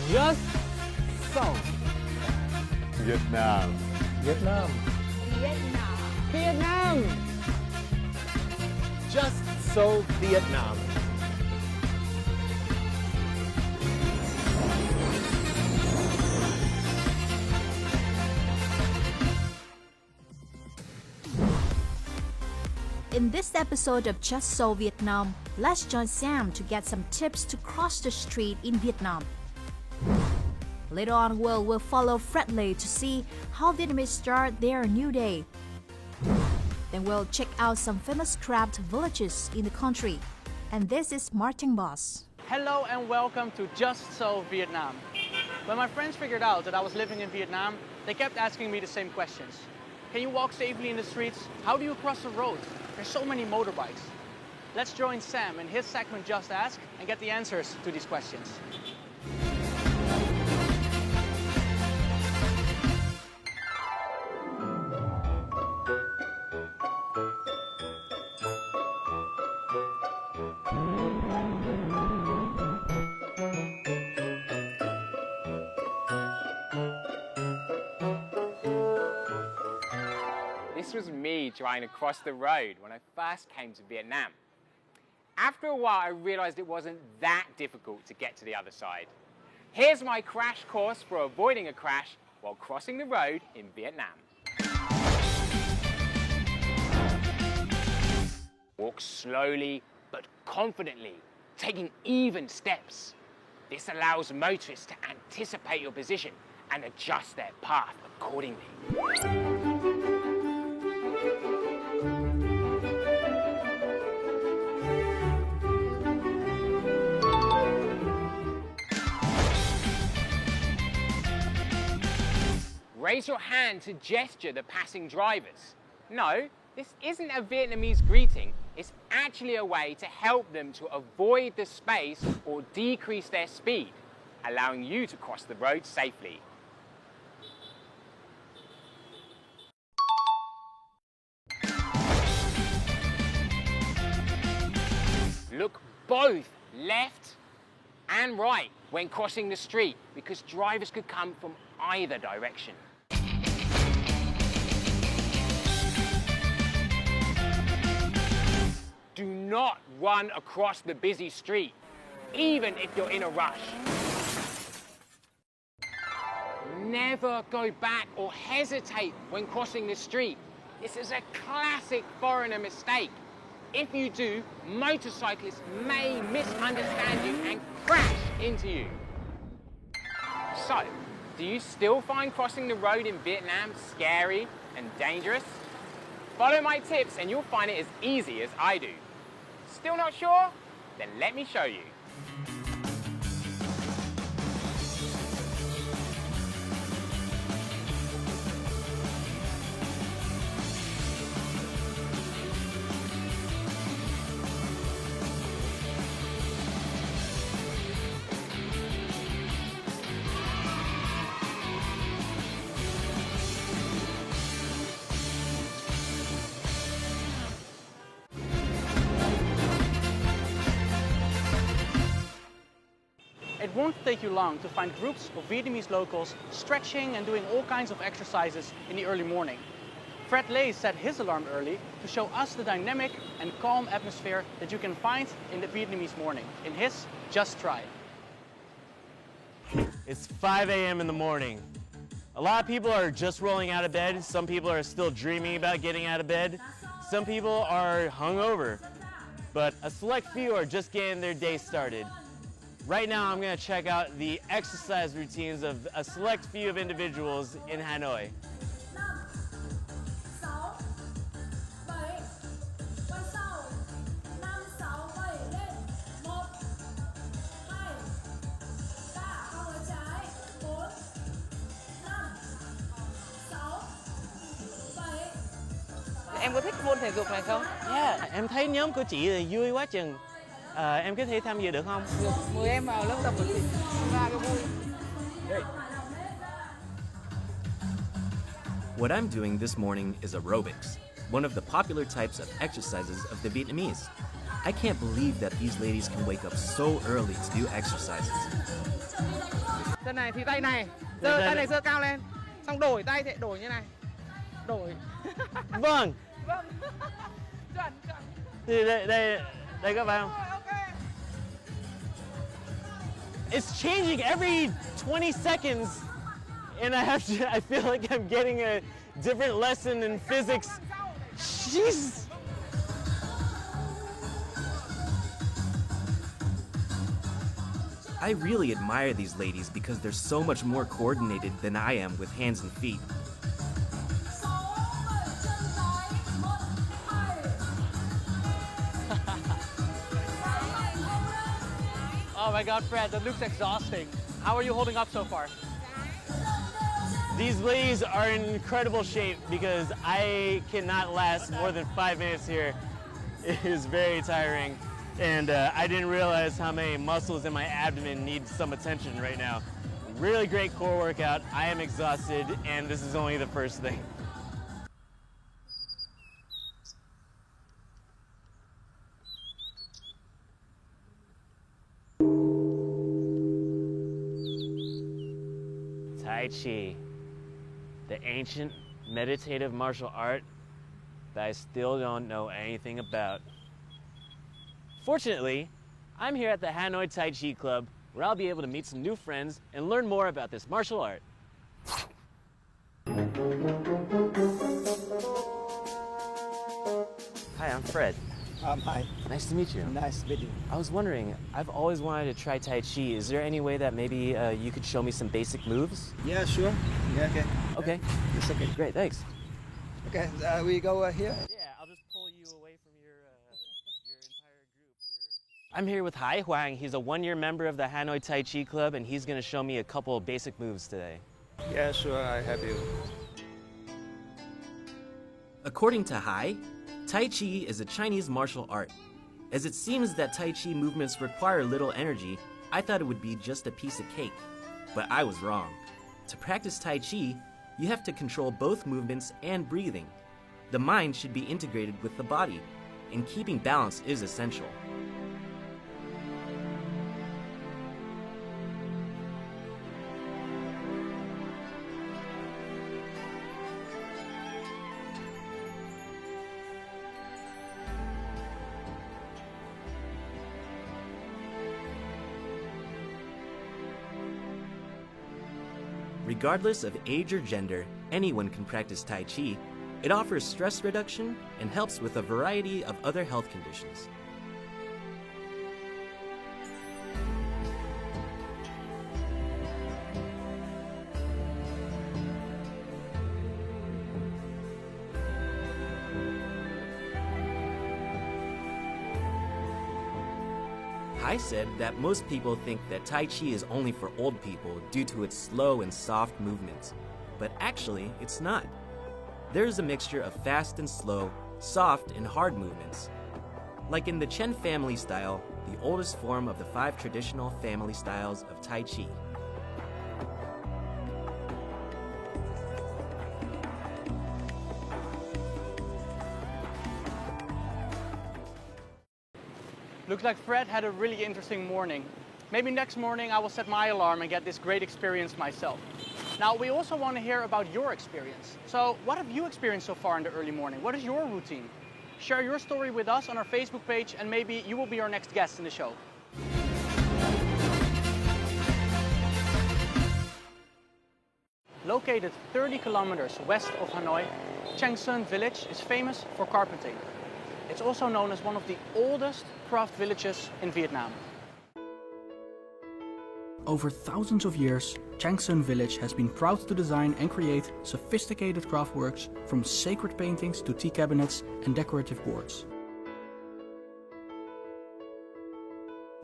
Just so. Vietnam. Vietnam. Vietnam. Vietnam. Just so Vietnam. In this episode of Just So Vietnam, let's join Sam to get some tips to cross the street in Vietnam. Later on, we'll follow Fred Lê to see how Vietnamese start their new day. Then we'll check out some famous craft villages in the country. And this is Martin Boss. Hello and welcome to Just So Vietnam. When my friends figured out that I was living in Vietnam, they kept asking me the same questions. Can you walk safely in the streets? How do you cross the road? There's so many motorbikes. Let's join Sam in his segment Just Ask and get the answers to these questions. This was me trying to cross the road when I first came to Vietnam. After a while, I realized it wasn't that difficult to get to the other side. Here's my crash course for avoiding a crash while crossing the road in Vietnam. Walk slowly but confidently, taking even steps. This allows motorists to anticipate your position and adjust their path accordingly. Raise your hand to gesture the passing drivers. No, this isn't a Vietnamese greeting. It's actually a way to help them to avoid the space or decrease their speed, allowing you to cross the road safely. Look both left and right when crossing the street because drivers could come from either direction. Do not run across the busy street, even if you're in a rush. Never go back or hesitate when crossing the street. This is a classic foreigner mistake. If you do, motorcyclists may misunderstand you and crash into you. So, do you still find crossing the road in Vietnam scary and dangerous? Follow my tips and you'll find it as easy as I do. Still not sure? Then let me show you. It won't take you long to find groups of Vietnamese locals stretching and doing all kinds of exercises in the early morning. Fred Lê set his alarm early to show us the dynamic and calm atmosphere that you can find in the Vietnamese morning in his Just Try. It's 5 a.m. in the morning. A lot of people are just rolling out of bed. Some people are still dreaming about getting out of bed. Some people are hungover. But a select few are just getting their day started. Right now, I'm going to check out the exercise routines of a select few of individuals in Hanoi. Em có thích môn thể dục này không? Yeah, em thấy nhóm của chị là vui quá chừng. Em có thể tham dự được không? Được, mời em vào lớp tập của chị. Ra cái vui. What I'm doing this morning is aerobics, one of the popular types of exercises of the Vietnamese. I can't believe that these ladies can wake up so early to do exercises. Chân này thì tay này. Giơ tay này giơ cao lên. Xong đổi tay thì đổi như này. Đổi. Vâng. Vâng. Chuẩn. Thì đây các bạn. Ok. It's changing every 20 seconds, and I feel like I'm getting a different lesson in physics. Jeez. I really admire these ladies because they're so much more coordinated than I am with hands and feet. Oh my God, Fred, that looks exhausting. How are you holding up so far? These ladies are in incredible shape because I cannot last more than 5 minutes here. It is very tiring, and I didn't realize how many muscles in my abdomen need some attention right now. Really great core workout. I am exhausted, and this is only the first thing. Tai Chi, the ancient meditative martial art that I still don't know anything about. Fortunately, I'm here at the Hanoi Tai Chi Club, where I'll be able to meet some new friends and learn more about this martial art. Hi, I'm Fred. Hi. Nice to meet you. Nice meeting. I was wondering, I've always wanted to try Tai Chi. Is there any way that maybe you could show me some basic moves? Yeah, sure. Yeah, okay. Okay. It's okay. Great, thanks. Okay, we go here. Yeah, I'll just pull you away from your entire group. I'm here with Hai Huang. He's a one-year member of the Hanoi Tai Chi Club, and he's going to show me a couple of basic moves today. Yeah, sure, I help you. According to Hai, Tai Chi is a Chinese martial art. As it seems that Tai Chi movements require little energy, I thought it would be just a piece of cake. But I was wrong. To practice Tai Chi, you have to control both movements and breathing. The mind should be integrated with the body, and keeping balance is essential. Regardless of age or gender, anyone can practice Tai Chi. It offers stress reduction and helps with a variety of other health conditions. Hai said that most people think that Tai Chi is only for old people due to its slow and soft movements, but actually it's not. There's a mixture of fast and slow, soft and hard movements. Like in the Chen family style, the oldest form of the 5 traditional family styles of Tai Chi. Looks like Fred had a really interesting morning. Maybe next morning I will set my alarm and get this great experience myself. Now, we also want to hear about your experience. So, what have you experienced so far in the early morning? What is your routine? Share your story with us on our Facebook page, and maybe you will be our next guest in the show. Located 30 kilometers west of Hanoi, Chang Son village is famous for carpenting. It's also known as one of the oldest craft villages in Vietnam. Over thousands of years, Chang Son village has been proud to design and create sophisticated craftworks from sacred paintings to tea cabinets and decorative boards.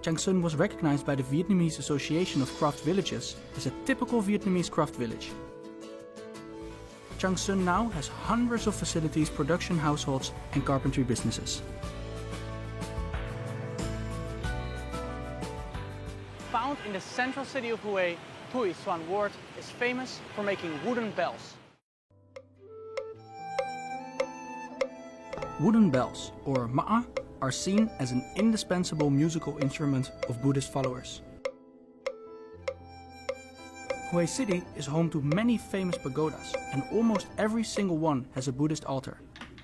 Chang Son was recognized by the Vietnamese Association of Craft Villages as a typical Vietnamese craft village. Chang Son now has hundreds of facilities, production households and carpentry businesses. Found in the central city of Hue, Thuy Xuan Ward is famous for making wooden bells. Wooden bells, or ma'a, are seen as an indispensable musical instrument of Buddhist followers. Hue City is home to many famous pagodas, and almost every single one has a Buddhist altar.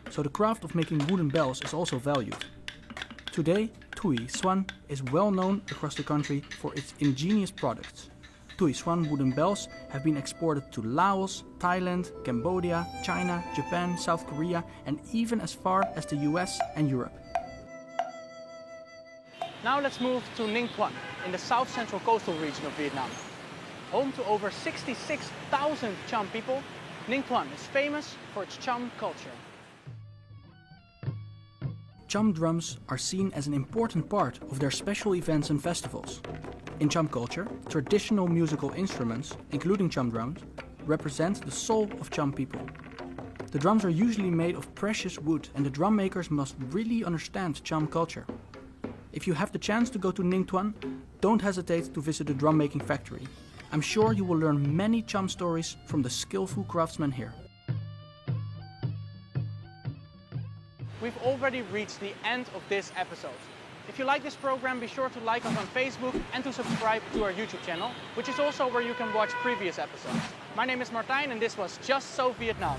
So the craft of making wooden bells is also valued. Today, Tui Swan is well known across the country for its ingenious products. Tui Swan wooden bells have been exported to Laos, Thailand, Cambodia, China, Japan, South Korea, and even as far as the US and Europe. Now let's move to Ninh Thuận in the south central coastal region of Vietnam. Home to over 66,000 Cham people, Ninh Thuận is famous for its Cham culture. Cham drums are seen as an important part of their special events and festivals. In Cham culture, traditional musical instruments, including Cham drums, represent the soul of Cham people. The drums are usually made of precious wood, and the drum makers must really understand Cham culture. If you have the chance to go to Ninh Thuận, don't hesitate to visit the drum making factory. I'm sure you will learn many Cham stories from the skillful craftsmen here. We've already reached the end of this episode. If you like this program, be sure to like us on Facebook and to subscribe to our YouTube channel, which is also where you can watch previous episodes. My name is Martijn and this was Just So Vietnam.